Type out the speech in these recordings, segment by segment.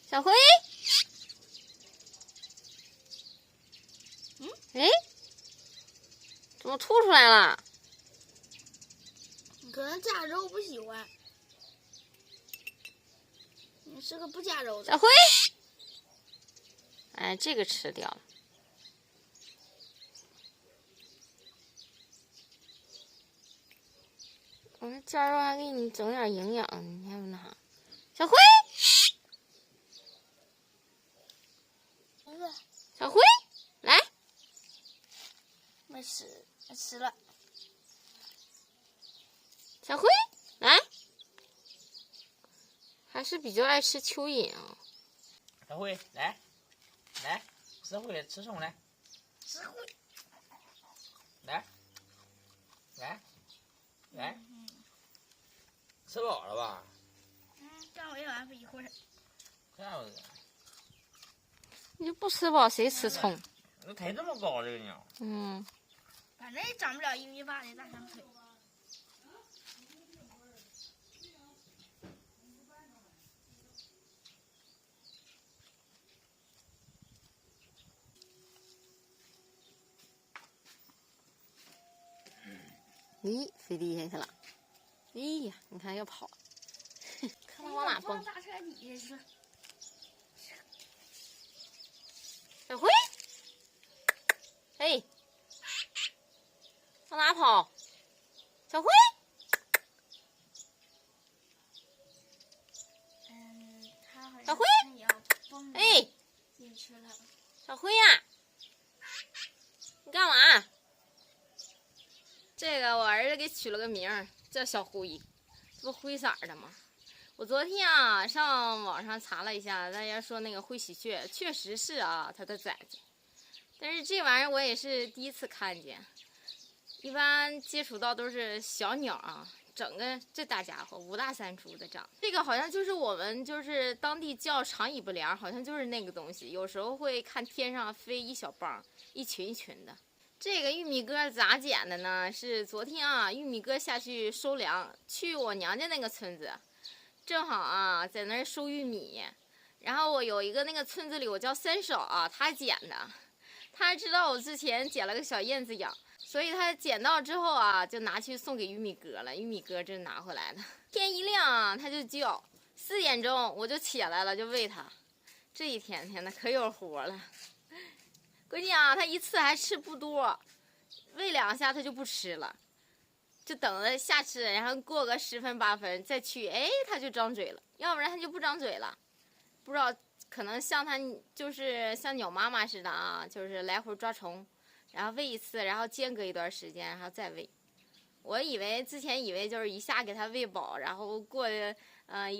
小灰，哎，怎么吐出来了？可能加肉不喜欢。你是个不加肉的。小灰，哎，这个吃掉了。我说加肉还给你整点营养，你还不那啥？小灰，小灰，来，没吃，吃了。小灰，来，还是比较爱吃蚯蚓啊。小灰，来，吃灰吃虫来，吃灰，来，吃饱了吧？刚喂完不一会儿。这样子，你就不吃饱，谁吃葱？那腿这么高，这个鸟。反正也长不了1.8米的大长腿。咦，飞地下去了！哎呀，你看要跑，看它往哪蹦。大车底下去了。小灰，哎，往哪跑？小灰，它好像小灰也要蹦哎，进去了。小灰呀，你干嘛？这个我儿子给取了个名儿，叫小灰，这不灰色的吗？我昨天啊上网上查了一下，大家说那个灰喜鹊确实是啊它的崽子，但是这玩意儿我也是第一次看见，一般接触到都是小鸟啊，整个这大家伙5大3粗的长。这个好像就是我们就是当地叫长尾不良，好像就是那个东西，有时候会看天上飞一小帮，一群一群的。这个玉米哥咋捡的呢？是昨天啊，玉米哥下去收粮，去我娘家那个村子，正好啊在那儿收玉米。然后我有一个那个村子里，我叫三嫂啊，她捡的，她知道我之前捡了个小燕子养，所以她捡到之后啊，就拿去送给玉米哥了。玉米哥这拿回来的，天一亮啊，他就叫，4点钟我就起来了，就喂它。这一天天的可有活了。关键啊，它一次还吃不多，喂2下它就不吃了，就等着下吃，然后过个10分8分再去，哎，它就张嘴了，要不然它就不张嘴了。不知道，可能像它就是像鸟妈妈似的啊，就是来回抓虫，然后喂一次，然后间隔一段时间，然后再喂。我之前以为就是一下给它喂饱，然后过1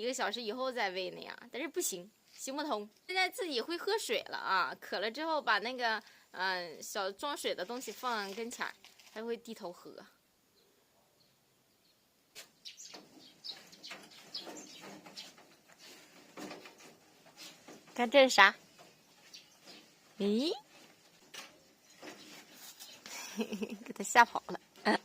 个小时以后再喂那样，但是不行。行不通，现在自己会喝水了啊！渴了之后，把那个小装水的东西放跟前儿，还会低头喝。看这是啥？咦，给它吓跑了。哎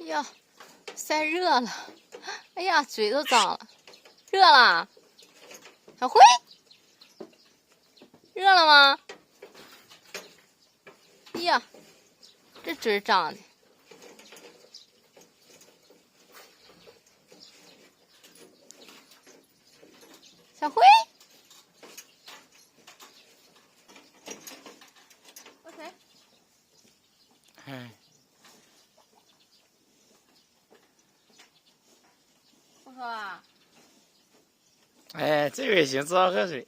呀，晒热了！哎呀，嘴都脏了，热了。小灰，热了吗？哎呀，这嘴张的。小灰 ，OK。不说啊。哎，这个也行，知道喝水。